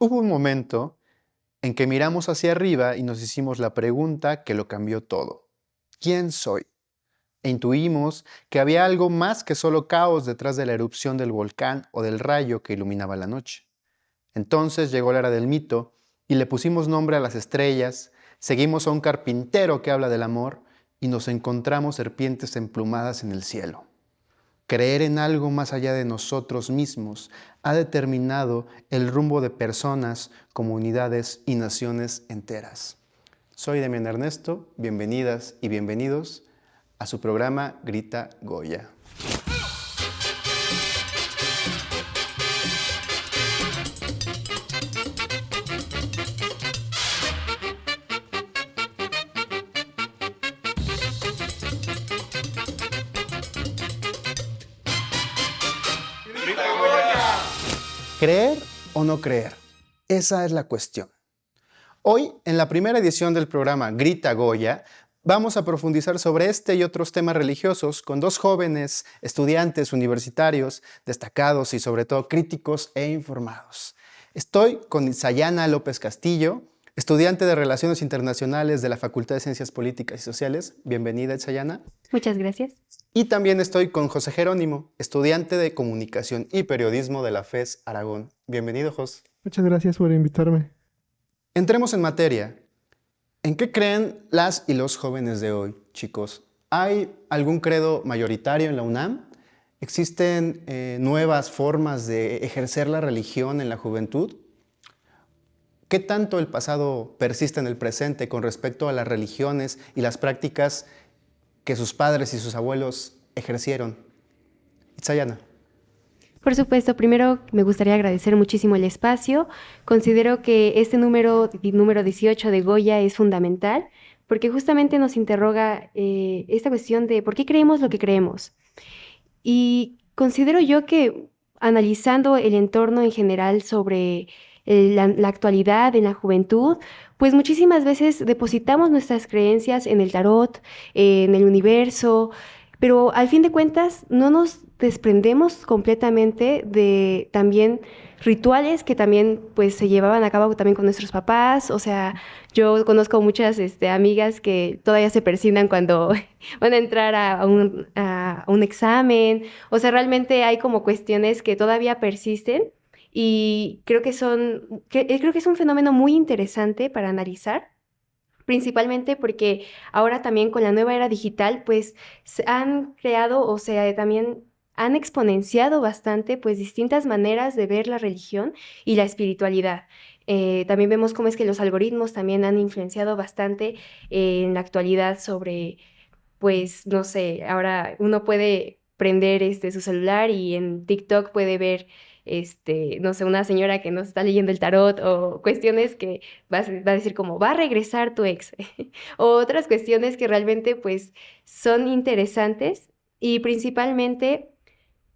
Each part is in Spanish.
Hubo un momento en que miramos hacia arriba y nos hicimos la pregunta que lo cambió todo. ¿Quién soy? E intuimos que había algo más que solo caos detrás de la erupción del volcán o del rayo que iluminaba la noche. Entonces llegó la era del mito y le pusimos nombre a las estrellas, seguimos a un carpintero que habla del amor y nos encontramos serpientes emplumadas en el cielo. Creer en algo más allá de nosotros mismos ha determinado el rumbo de personas, comunidades y naciones enteras. Soy Demian Ernesto, bienvenidas y bienvenidos a su programa Grita Goya. ¿Creer o no creer? Esa es la cuestión. Hoy, en la primera edición del programa Grita Goya, vamos a profundizar sobre este y otros temas religiosos con dos jóvenes estudiantes universitarios destacados y sobre todo críticos e informados. Estoy con Itzayana López Castillo, estudiante de Relaciones Internacionales de la Facultad de Ciencias Políticas y Sociales. Bienvenida, Itzayana. Muchas gracias. Y también estoy con José Jerónimo, estudiante de Comunicación y Periodismo de la FES Aragón. Bienvenido, José. Muchas gracias por invitarme. Entremos en materia. ¿En qué creen las y los jóvenes de hoy, chicos? ¿Hay algún credo mayoritario en la UNAM? ¿Existen nuevas formas de ejercer la religión en la juventud? ¿Qué tanto el pasado persiste en el presente con respecto a las religiones y las prácticas que sus padres y sus abuelos ejercieron? Itzayana. Por supuesto, primero me gustaría agradecer muchísimo el espacio. Considero que este número 18 de Goya es fundamental porque justamente nos interroga esta cuestión de por qué creemos lo que creemos. Y considero yo que analizando el entorno en general sobre la actualidad en la juventud, pues muchísimas veces depositamos nuestras creencias en el tarot, en el universo, pero al fin de cuentas no nos desprendemos completamente de también rituales que también pues se llevaban a cabo también con nuestros papás. O sea, yo conozco muchas amigas que todavía se persignan cuando van a entrar a un examen. O sea, realmente hay como cuestiones que todavía persisten y creo que creo que es un fenómeno muy interesante para analizar. Principalmente porque ahora también con la nueva era digital, pues se han creado, o sea, también han exponenciado bastante, pues distintas maneras de ver la religión y la espiritualidad. También vemos cómo es que los algoritmos también han influenciado bastante en la actualidad sobre, pues, no sé, ahora uno puede prender su celular y en TikTok puede ver no sé, una señora que nos está leyendo el tarot o cuestiones que va a decir como, va a regresar tu ex. O otras cuestiones que realmente pues son interesantes y principalmente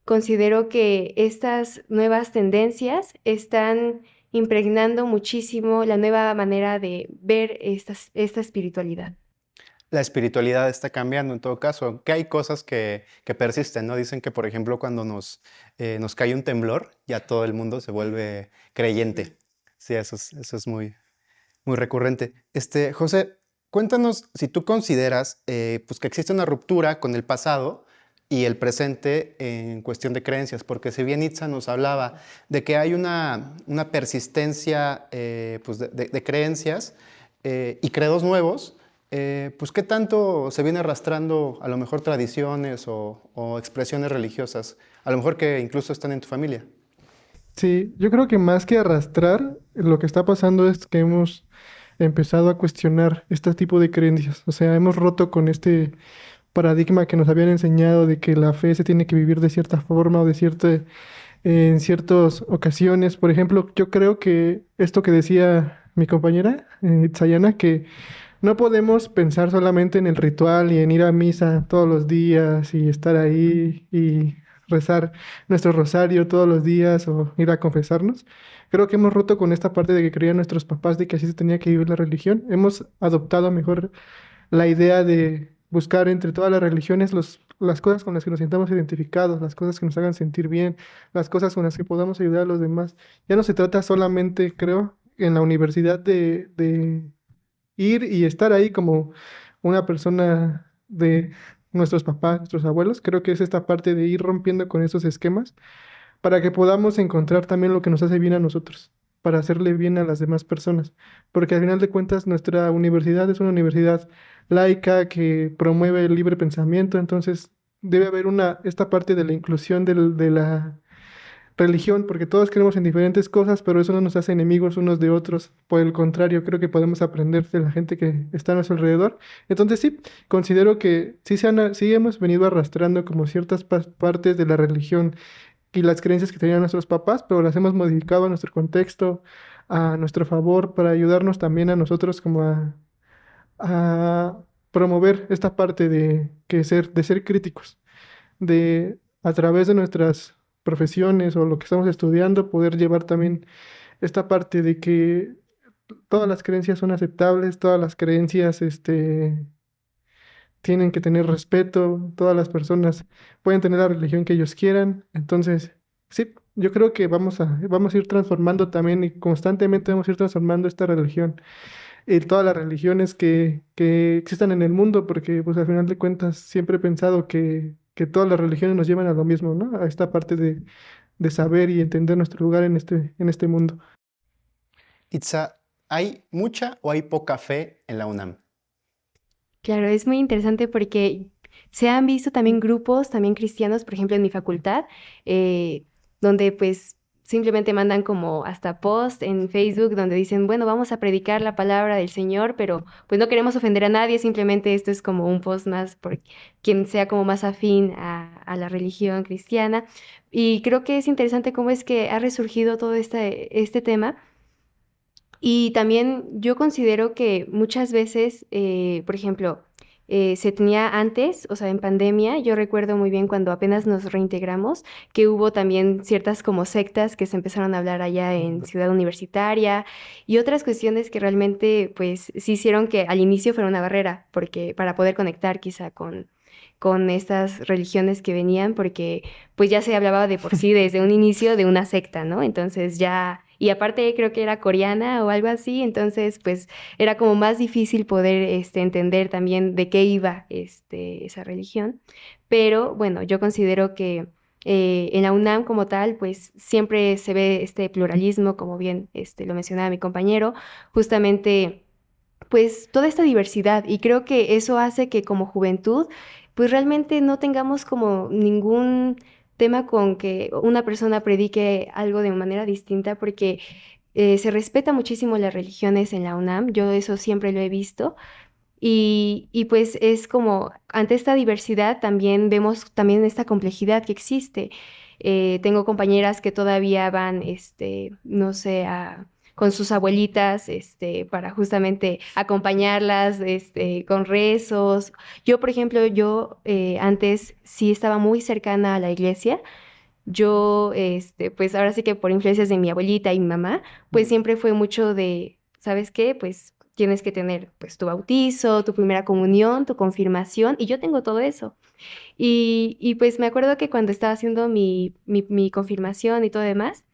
considero que estas nuevas tendencias están impregnando muchísimo la nueva manera de ver esta espiritualidad. La espiritualidad está cambiando en todo caso, aunque hay cosas que persisten, ¿no? Dicen que, por ejemplo, cuando nos cae un temblor, ya todo el mundo se vuelve creyente. Sí, eso es muy, muy recurrente. José, cuéntanos si tú consideras pues que existe una ruptura con el pasado y el presente en cuestión de creencias, porque si bien Itza nos hablaba de que hay una persistencia pues de creencias y credos nuevos, pues ¿qué tanto se viene arrastrando a lo mejor tradiciones o expresiones religiosas? A lo mejor que incluso están en tu familia. Sí, yo creo que más que arrastrar, lo que está pasando es que hemos empezado a cuestionar este tipo de creencias. O sea, hemos roto con este paradigma que nos habían enseñado de que la fe se tiene que vivir de cierta forma o en ciertas ocasiones. Por ejemplo, yo creo que esto que decía mi compañera, Tsayana, que no podemos pensar solamente en el ritual y en ir a misa todos los días y estar ahí y rezar nuestro rosario todos los días o ir a confesarnos. Creo que hemos roto con esta parte de que creían nuestros papás de que así se tenía que vivir la religión. Hemos adoptado mejor la idea de buscar entre todas las religiones las cosas con las que nos sintamos identificados, las cosas que nos hagan sentir bien, las cosas con las que podamos ayudar a los demás. Ya no se trata solamente, creo, en la universidad de ir y estar ahí como una persona de nuestros papás, nuestros abuelos. Creo que es esta parte de ir rompiendo con esos esquemas para que podamos encontrar también lo que nos hace bien a nosotros, para hacerle bien a las demás personas. Porque al final de cuentas nuestra universidad es una universidad laica que promueve el libre pensamiento, entonces debe haber esta parte de la inclusión de la religión, porque todos creemos en diferentes cosas, pero eso no nos hace enemigos unos de otros. Por el contrario, creo que podemos aprender de la gente que está a nuestro alrededor. Entonces sí, considero que sí hemos venido arrastrando como ciertas partes de la religión y las creencias que tenían nuestros papás, pero las hemos modificado a nuestro contexto, a nuestro favor, para ayudarnos también a nosotros como a promover esta parte de ser críticos, de a través de nuestras profesiones o lo que estamos estudiando, poder llevar también esta parte de que todas las creencias son aceptables, todas las creencias, tienen que tener respeto, todas las personas pueden tener la religión que ellos quieran. Entonces, sí, yo creo que vamos a ir transformando también y constantemente vamos a ir transformando esta religión y todas las religiones que existan en el mundo, porque pues al final de cuentas siempre he pensado que todas las religiones nos llevan a lo mismo, ¿no? A esta parte de saber y entender nuestro lugar en este mundo. Itza, ¿hay mucha o hay poca fe en la UNAM? Claro, es muy interesante porque se han visto también grupos, también cristianos, por ejemplo, en mi facultad, donde pues simplemente mandan como hasta post en Facebook donde dicen, bueno, vamos a predicar la palabra del Señor, pero pues no queremos ofender a nadie, simplemente esto es como un post más por quien sea como más afín a la religión cristiana. Y creo que es interesante cómo es que ha resurgido todo este tema. Y también yo considero que muchas veces, por ejemplo, se tenía antes, o sea, en pandemia, yo recuerdo muy bien cuando apenas nos reintegramos, que hubo también ciertas como sectas que se empezaron a hablar allá en Ciudad Universitaria y otras cuestiones que realmente pues sí hicieron que al inicio fuera una barrera, porque para poder conectar quizá con estas religiones que venían, porque pues ya se hablaba de por sí desde un inicio de una secta, ¿no? Entonces ya, y aparte creo que era coreana o algo así, entonces pues era como más difícil poder entender también de qué iba esa religión. Pero bueno, yo considero que en la UNAM como tal, pues siempre se ve este pluralismo, como bien lo mencionaba mi compañero, justamente pues toda esta diversidad y creo que eso hace que como juventud pues realmente no tengamos como ningún tema con que una persona predique algo de manera distinta porque se respeta muchísimo las religiones en la UNAM, yo eso siempre lo he visto y pues es como ante esta diversidad también vemos también esta complejidad que existe. Tengo compañeras que todavía van, no sé, con sus abuelitas, para justamente acompañarlas, con rezos. Yo, por ejemplo, antes sí estaba muy cercana a la iglesia. Yo, pues ahora sí que por influencias de mi abuelita y mi mamá, pues siempre fue mucho de, ¿sabes qué? Pues tienes que tener pues tu bautizo, tu primera comunión, tu confirmación, y yo tengo todo eso. Y pues me acuerdo que cuando estaba haciendo mi confirmación y todo demás,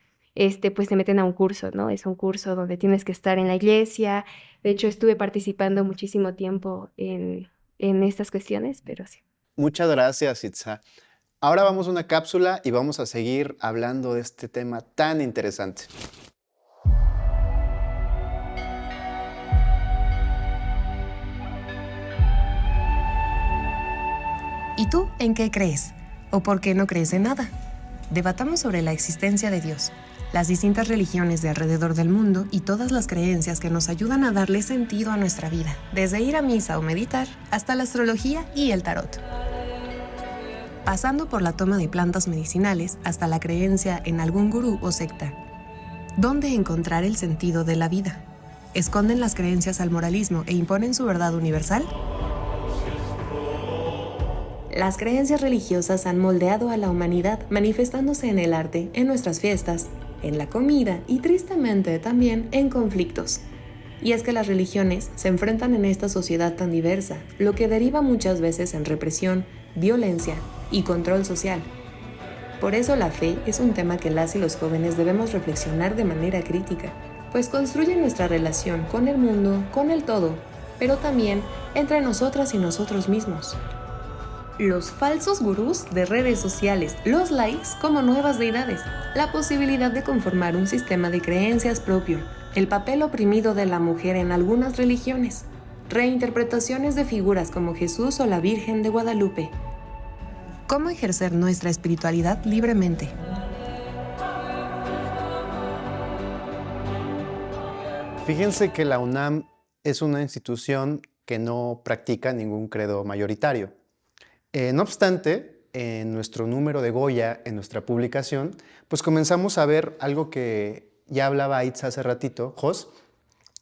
pues te meten a un curso, ¿no? Es un curso donde tienes que estar en la iglesia. De hecho, estuve participando muchísimo tiempo en estas cuestiones, pero sí. Muchas gracias, Itza. Ahora vamos a una cápsula y vamos a seguir hablando de este tema tan interesante. ¿Y tú en qué crees? ¿O por qué no crees en nada? Debatamos sobre la existencia de Dios, las distintas religiones de alrededor del mundo y todas las creencias que nos ayudan a darle sentido a nuestra vida, desde ir a misa o meditar hasta la astrología y el tarot. Pasando por la toma de plantas medicinales hasta la creencia en algún gurú o secta. ¿Dónde encontrar el sentido de la vida? ¿Esconden las creencias al moralismo e imponen su verdad universal? Las creencias religiosas han moldeado a la humanidad, manifestándose en el arte, en nuestras fiestas, en la comida y tristemente también en conflictos. Y es que las religiones se enfrentan en esta sociedad tan diversa, lo que deriva muchas veces en represión, violencia y control social. Por eso la fe es un tema que las y los jóvenes debemos reflexionar de manera crítica, pues construye nuestra relación con el mundo, con el todo, pero también entre nosotras y nosotros mismos. Los falsos gurús de redes sociales, los likes como nuevas deidades, la posibilidad de conformar un sistema de creencias propio, el papel oprimido de la mujer en algunas religiones, reinterpretaciones de figuras como Jesús o la Virgen de Guadalupe. ¿Cómo ejercer nuestra espiritualidad libremente? Fíjense que la UNAM es una institución que no practica ningún credo mayoritario. No obstante, en nuestro número de Goya, en nuestra publicación, pues comenzamos a ver algo que ya hablaba Itza hace ratito, Jos,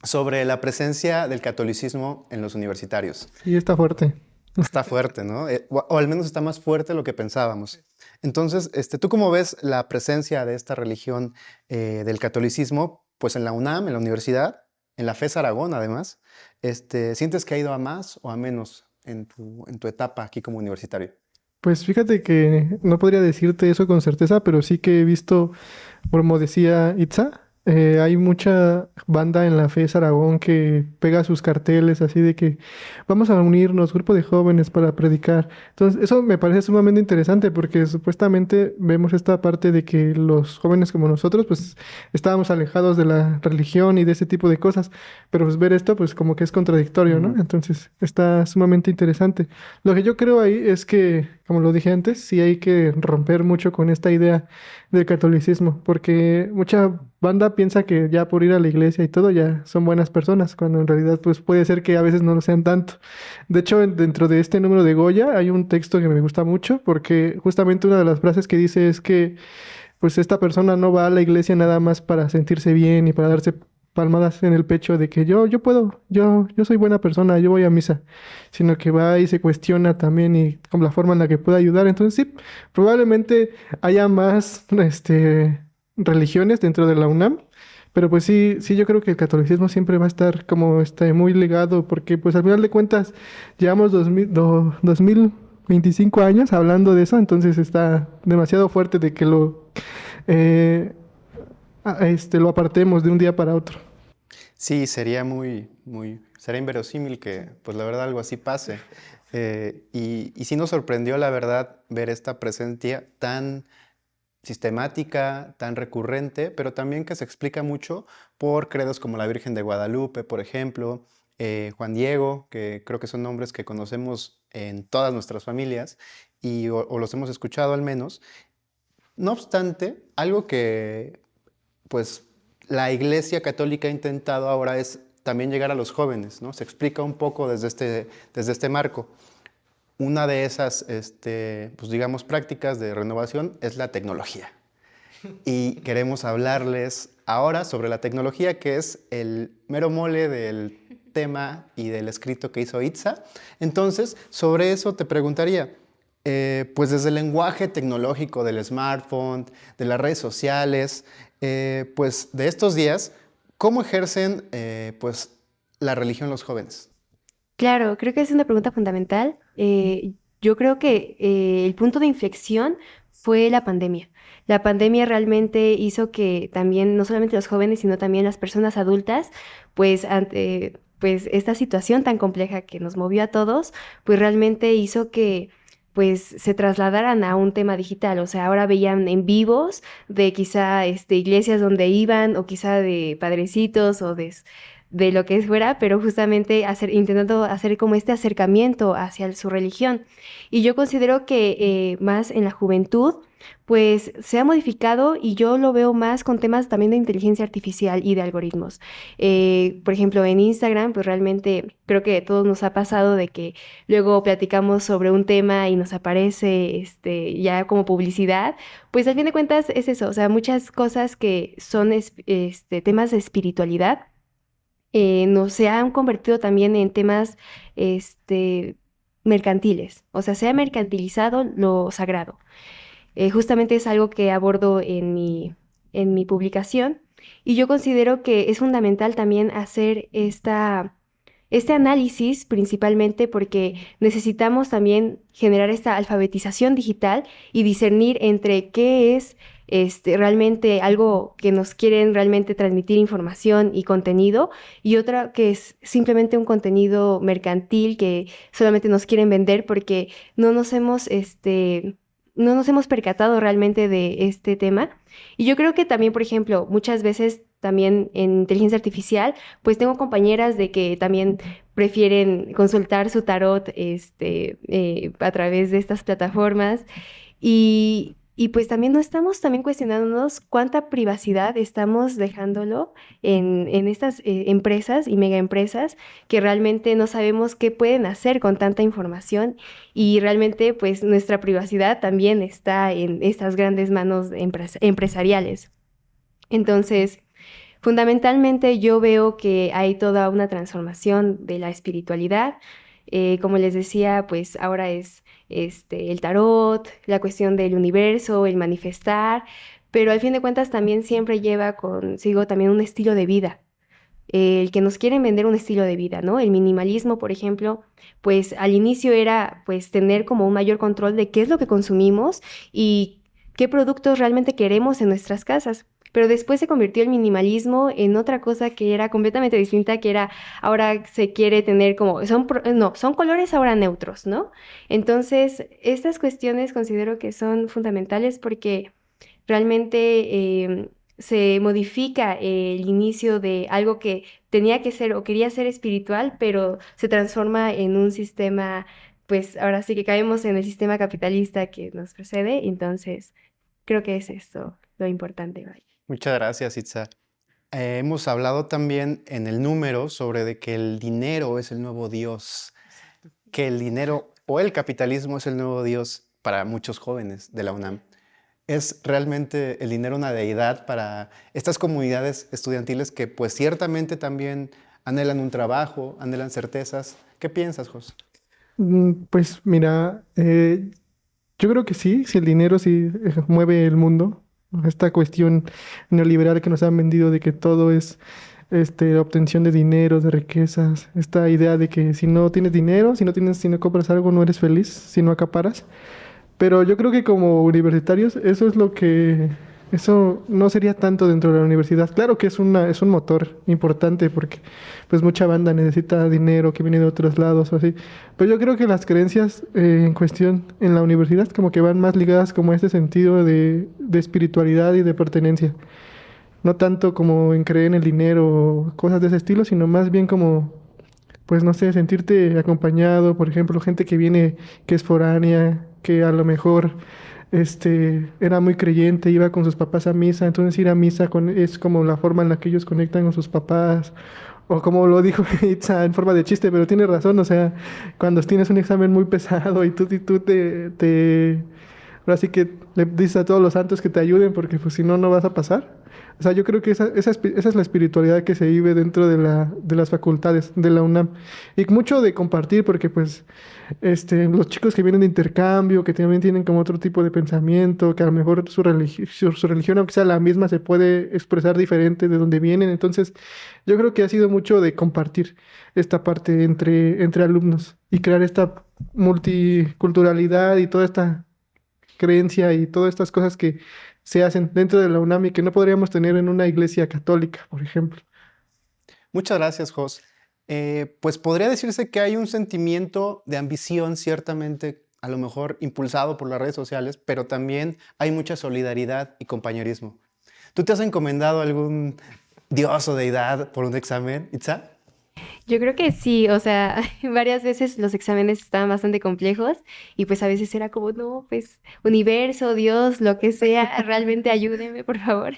sobre la presencia del catolicismo en los universitarios. Sí, está fuerte. Está fuerte, ¿no? O al menos está más fuerte de lo que pensábamos. Entonces, ¿tú cómo ves la presencia de esta religión del catolicismo? Pues en la UNAM, en la universidad, en la FES Aragón, además. ¿Sientes que ha ido a más o a menos en tu etapa aquí como universitario? Pues fíjate que no podría decirte eso con certeza, pero sí que he visto, como decía Itza, hay mucha banda en la FES Aragón que pega sus carteles así de que vamos a unirnos, grupo de jóvenes para predicar. Entonces, eso me parece sumamente interesante porque supuestamente vemos esta parte de que los jóvenes como nosotros, pues estábamos alejados de la religión y de ese tipo de cosas, pero pues ver esto, pues como que es contradictorio, ¿no? Entonces, está sumamente interesante. Lo que yo creo ahí es que, como lo dije antes, sí hay que romper mucho con esta idea del catolicismo, porque mucha banda piensa que ya por ir a la iglesia y todo ya son buenas personas, cuando en realidad pues puede ser que a veces no lo sean tanto. De hecho, dentro de este número de Goya hay un texto que me gusta mucho, porque justamente una de las frases que dice es que pues esta persona no va a la iglesia nada más para sentirse bien y para darse palmadas en el pecho de que yo puedo, yo soy buena persona, yo voy a misa, sino que va y se cuestiona también y con la forma en la que puede ayudar. Entonces sí, probablemente haya más religiones dentro de la UNAM, pero pues sí, yo creo que el catolicismo siempre va a estar como muy ligado, porque pues al final de cuentas llevamos 2025 años hablando de eso, entonces está demasiado fuerte de que lo apartemos de un día para otro. Sí, sería sería inverosímil que, pues la verdad, algo así pase. Y sí nos sorprendió, la verdad, ver esta presencia tan sistemática, tan recurrente, pero también que se explica mucho por credos como la Virgen de Guadalupe, por ejemplo, Juan Diego, que creo que son nombres que conocemos en todas nuestras familias o los hemos escuchado al menos. No obstante, algo que pues la Iglesia Católica ha intentado ahora es también llegar a los jóvenes, ¿no? Se explica un poco desde este marco. Una de esas, pues digamos, prácticas de renovación es la tecnología. Y queremos hablarles ahora sobre la tecnología, que es el mero mole del tema y del escrito que hizo Itza. Entonces, sobre eso te preguntaría, pues desde el lenguaje tecnológico del smartphone, de las redes sociales, pues de estos días, ¿cómo ejercen pues la religión los jóvenes? Claro, creo que es una pregunta fundamental. Yo creo que el punto de inflexión fue la pandemia. La pandemia realmente hizo que también, no solamente los jóvenes, sino también las personas adultas, pues ante pues esta situación tan compleja que nos movió a todos, pues realmente hizo que pues se trasladaran a un tema digital. O sea, ahora veían en vivos de quizá iglesias donde iban, o quizá de padrecitos o de lo que fuera, pero justamente intentando hacer como este acercamiento hacia su religión. Y yo considero que más en la juventud, pues se ha modificado, y yo lo veo más con temas también de inteligencia artificial y de algoritmos. Por ejemplo, en Instagram, pues realmente creo que a todos nos ha pasado de que luego platicamos sobre un tema y nos aparece ya como publicidad. Pues al fin de cuentas es eso, o sea, muchas cosas que son temas de espiritualidad no se han convertido también en temas mercantiles. O sea, se ha mercantilizado lo sagrado. Justamente es algo que abordo en mi publicación, y yo considero que es fundamental también hacer este análisis principalmente porque necesitamos también generar esta alfabetización digital y discernir entre qué es realmente algo que nos quieren realmente transmitir información y contenido y otra que es simplemente un contenido mercantil que solamente nos quieren vender porque no nos hemos percatado realmente de este tema. Y yo creo que también, por ejemplo, muchas veces también en inteligencia artificial, pues tengo compañeras de que también prefieren consultar su tarot a través de estas plataformas y pues también no estamos también cuestionándonos cuánta privacidad estamos dejándolo en estas empresas y mega empresas que realmente no sabemos qué pueden hacer con tanta información y realmente pues nuestra privacidad también está en estas grandes manos empresariales. Entonces, fundamentalmente yo veo que hay toda una transformación de la espiritualidad. Como les decía, pues ahora es el tarot, la cuestión del universo, el manifestar, pero al fin de cuentas también siempre lleva consigo también un estilo de vida. El que nos quieren vender un estilo de vida, ¿no? El minimalismo, por ejemplo, pues al inicio era pues tener como un mayor control de qué es lo que consumimos y qué productos realmente queremos en nuestras casas. Pero después se convirtió el minimalismo en otra cosa que era completamente distinta, que era ahora se quiere tener como, son colores ahora neutros, ¿no? Entonces, estas cuestiones considero que son fundamentales porque realmente se modifica el inicio de algo que tenía que ser o quería ser espiritual, pero se transforma en un sistema, pues ahora sí que caemos en el sistema capitalista que nos precede, entonces creo que es esto lo importante, vaya. Muchas gracias, Itza. Hemos hablado también en el número sobre de que el dinero es el nuevo Dios, que el dinero o el capitalismo es el nuevo Dios para muchos jóvenes de la UNAM. ¿Es realmente el dinero una deidad para estas comunidades estudiantiles que pues ciertamente también anhelan un trabajo, anhelan certezas? ¿Qué piensas, Jos? Pues mira, yo creo que sí, si el dinero sí mueve el mundo, esta cuestión neoliberal que nos han vendido de que todo es obtención de dinero, de riquezas, esta idea de que si no tienes dinero, si no compras algo, no eres feliz, si no acaparas. Pero yo creo que como universitarios, eso no sería tanto dentro de la universidad. Claro que es un motor importante porque pues mucha banda necesita dinero que viene de otros lados o así. Pero yo creo que las creencias en cuestión en la universidad como que van más ligadas como a este sentido de espiritualidad y de pertenencia. No tanto como en creer en el dinero o cosas de ese estilo, sino más bien como, pues no sé, sentirte acompañado, por ejemplo, gente que viene, que es foránea, que a lo mejor era muy creyente, iba con sus papás a misa, entonces ir a misa es como la forma en la que ellos conectan con sus papás, o como lo dijo Itza en forma de chiste, pero tiene razón, o sea, cuando tienes un examen muy pesado y tú ahora sí que le dices a todos los santos que te ayuden porque pues si no, no vas a pasar. O sea, yo creo que esa es la espiritualidad que se vive dentro de las facultades de la UNAM. Y mucho de compartir porque pues los chicos que vienen de intercambio, que también tienen como otro tipo de pensamiento, que a lo mejor su religión, aunque sea la misma, se puede expresar diferente de donde vienen. Entonces, yo creo que ha sido mucho de compartir esta parte entre alumnos y crear esta multiculturalidad y toda esta creencia y todas estas cosas que se hacen dentro de la UNAM y que no podríamos tener en una iglesia católica, por ejemplo. Muchas gracias, Jos. Pues podría decirse que hay un sentimiento de ambición, ciertamente, a lo mejor impulsado por las redes sociales, pero también hay mucha solidaridad y compañerismo. ¿Tú te has encomendado a algún dios o deidad por un examen, Itza? Yo creo que sí, o sea, varias veces los exámenes estaban bastante complejos y pues a veces era como, no, pues universo, Dios, lo que sea, realmente ayúdeme, por favor.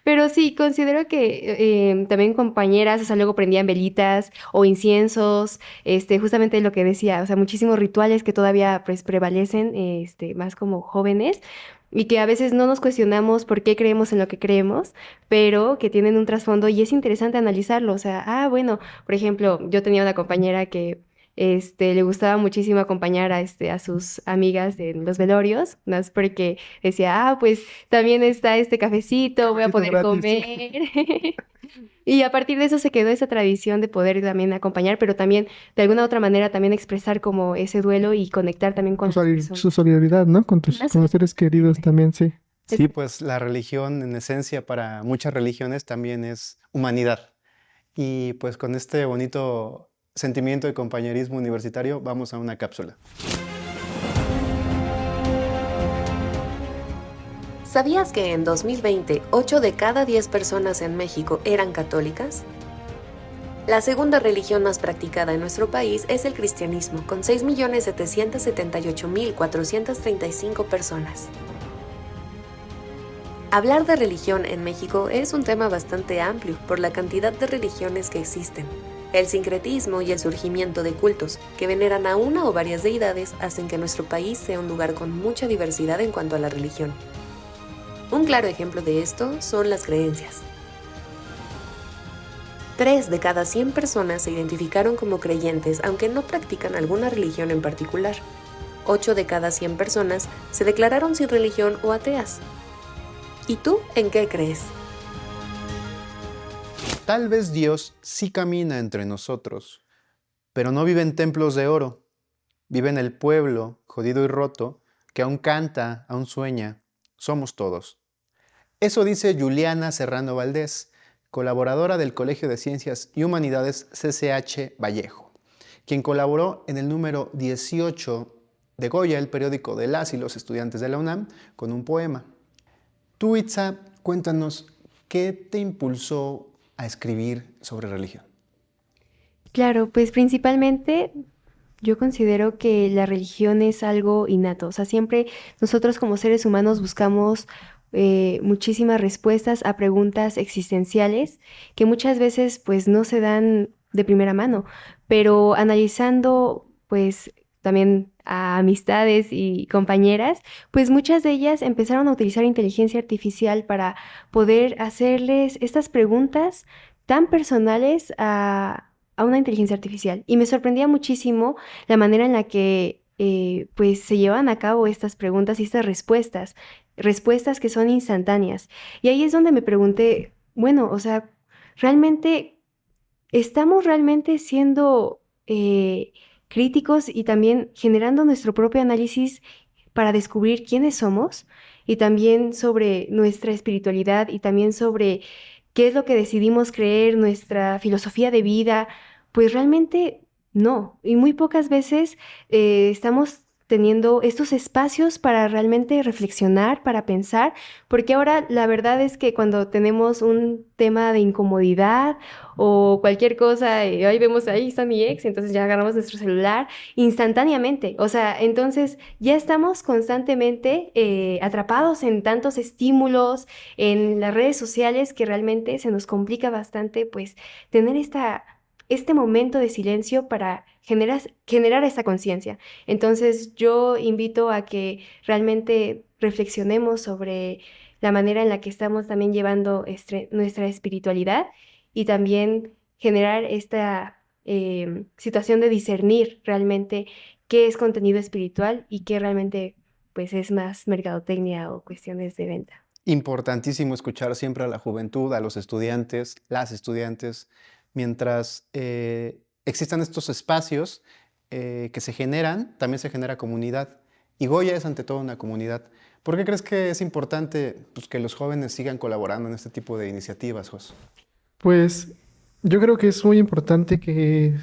Pero sí, considero que también compañeras, o sea, luego prendían velitas o inciensos, justamente lo que decía, o sea, muchísimos rituales que todavía pues prevalecen, más como jóvenes. Y que a veces no nos cuestionamos por qué creemos en lo que creemos, pero que tienen un trasfondo y es interesante analizarlo. O sea, bueno, por ejemplo, yo tenía una compañera que Le gustaba muchísimo acompañar a sus amigas en los velorios, no es porque decía, pues también está este cafecito, voy a Cafecito poder gratis. comer. Y a partir de eso se quedó esa tradición de poder también acompañar, pero también de alguna otra manera también expresar como ese duelo y conectar también con las Su personas. solidaridad, ¿no? Una Con los seres queridos solidaridad. también, sí. Sí, pues la religión en esencia para muchas religiones también es humanidad. Y pues con este bonito sentimiento de compañerismo universitario vamos a una cápsula. ¿Sabías que en 2020 8 de cada 10 personas en México eran católicas? La segunda religión más practicada en nuestro país es el cristianismo, con 6.778.435 personas. Hablar de religión en México es un tema bastante amplio por la cantidad de religiones que existen. El sincretismo y el surgimiento de cultos que veneran a una o varias deidades hacen que nuestro país sea un lugar con mucha diversidad en cuanto a la religión. Un claro ejemplo de esto son las creencias. 3 de cada 100 personas se identificaron como creyentes aunque no practican alguna religión en particular. 8 de cada 100 personas se declararon sin religión o ateas. ¿Y tú en qué crees? Tal vez Dios sí camina entre nosotros, pero no vive en templos de oro. Vive en el pueblo, jodido y roto, que aún canta, aún sueña. Somos todos. Eso dice Juliana Serrano Valdés, colaboradora del Colegio de Ciencias y Humanidades CCH Vallejo, quien colaboró en el número 18 de Goya, el periódico de las y los estudiantes de la UNAM, con un poema. Tú, Itza, cuéntanos, ¿qué te impulsó a escribir sobre religión? Claro, pues principalmente yo considero que la religión es algo innato, o sea, siempre nosotros como seres humanos buscamos muchísimas respuestas a preguntas existenciales que muchas veces pues no se dan de primera mano, pero analizando pues también a amistades y compañeras, pues muchas de ellas empezaron a utilizar inteligencia artificial para poder hacerles estas preguntas tan personales a una inteligencia artificial. Y me sorprendía muchísimo la manera en la que pues se llevan a cabo estas preguntas y estas respuestas que son instantáneas. Y ahí es donde me pregunté, bueno, o sea, ¿realmente estamos realmente siendo críticos y también generando nuestro propio análisis para descubrir quiénes somos y también sobre nuestra espiritualidad y también sobre qué es lo que decidimos creer, nuestra filosofía de vida? Pues realmente no. Y muy pocas veces estamos teniendo estos espacios para realmente reflexionar, para pensar, porque ahora la verdad es que cuando tenemos un tema de incomodidad o cualquier cosa, ahí vemos, ahí está mi ex, entonces ya agarramos nuestro celular instantáneamente. O sea, entonces ya estamos constantemente atrapados en tantos estímulos, en las redes sociales, que realmente se nos complica bastante, pues, tener este momento de silencio para generar esta conciencia. Entonces, yo invito a que realmente reflexionemos sobre la manera en la que estamos también llevando nuestra espiritualidad y también generar esta situación de discernir realmente qué es contenido espiritual y qué realmente pues es más mercadotecnia o cuestiones de venta. Importantísimo escuchar siempre a la juventud, a los estudiantes, las estudiantes, mientras existan estos espacios que se generan, también se genera comunidad. Y Goya es ante todo una comunidad. ¿Por qué crees que es importante pues, que los jóvenes sigan colaborando en este tipo de iniciativas, Jos? Pues yo creo que es muy importante que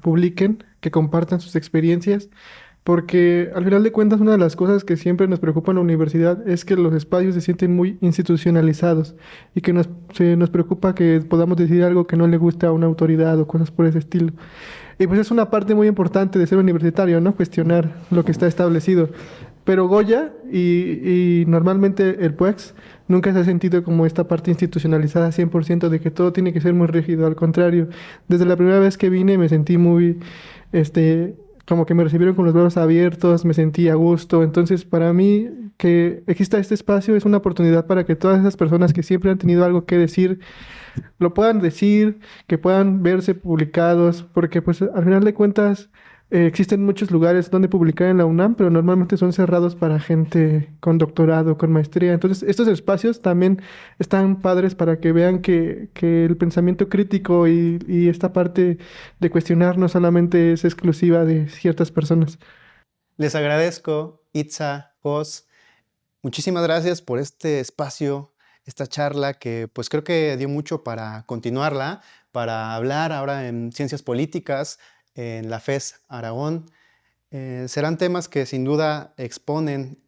publiquen, que compartan sus experiencias, porque al final de cuentas una de las cosas que siempre nos preocupa en la universidad es que los espacios se sienten muy institucionalizados y que se nos preocupa que podamos decir algo que no le gusta a una autoridad o cosas por ese estilo. Y pues es una parte muy importante de ser universitario, ¿no? Cuestionar lo que está establecido. Pero Goya y normalmente el PUEX nunca se ha sentido como esta parte institucionalizada 100% de que todo tiene que ser muy rígido. Al contrario, desde la primera vez que vine me sentí muy como que me recibieron con los brazos abiertos, me sentí a gusto. Entonces, para mí, que exista este espacio es una oportunidad para que todas esas personas que siempre han tenido algo que decir, lo puedan decir, que puedan verse publicados, porque pues al final de cuentas existen muchos lugares donde publicar en la UNAM, pero normalmente son cerrados para gente con doctorado, con maestría. Entonces, estos espacios también están padres para que vean que el pensamiento crítico y esta parte de cuestionar no solamente es exclusiva de ciertas personas. Les agradezco, Itza, Jos. Muchísimas gracias por este espacio, esta charla que pues creo que dio mucho para continuarla, para hablar ahora en ciencias políticas, en la FES Aragón. Serán temas que sin duda exponen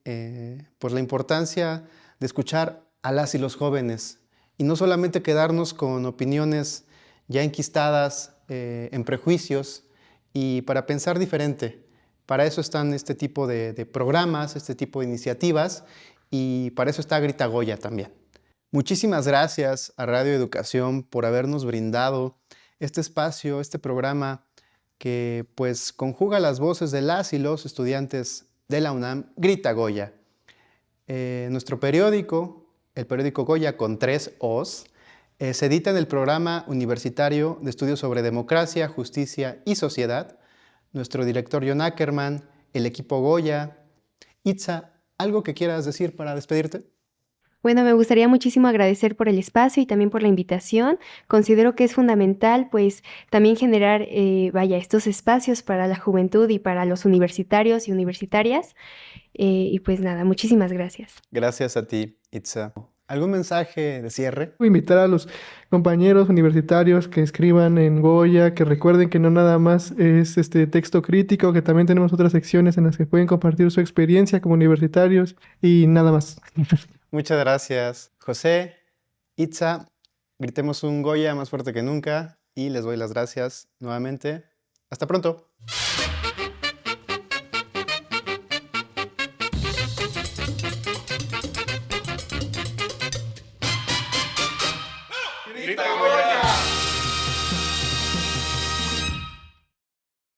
pues la importancia de escuchar a las y los jóvenes y no solamente quedarnos con opiniones ya enquistadas en prejuicios y para pensar diferente. Para eso están este tipo de programas, este tipo de iniciativas y para eso está Grita Goya también. Muchísimas gracias a Radio Educación por habernos brindado este espacio, este programa que pues conjuga las voces de las y los estudiantes de la UNAM, Grita Goya. Nuestro periódico, el periódico Goya con 3 O's, se edita en el programa universitario de estudios sobre democracia, justicia y sociedad. Nuestro director John Ackerman, el equipo Goya. Itza, ¿algo que quieras decir para despedirte? Bueno, me gustaría muchísimo agradecer por el espacio y también por la invitación. Considero que es fundamental, pues, también generar, estos espacios para la juventud y para los universitarios y universitarias. Y pues nada, muchísimas gracias. Gracias a ti, Itza. ¿Algún mensaje de cierre? Voy a invitar a los compañeros universitarios que escriban en Goya, que recuerden que no nada más es este texto crítico, que también tenemos otras secciones en las que pueden compartir su experiencia como universitarios y nada más. Muchas gracias, José, Itza. Gritemos un Goya más fuerte que nunca y les doy las gracias nuevamente. Hasta pronto.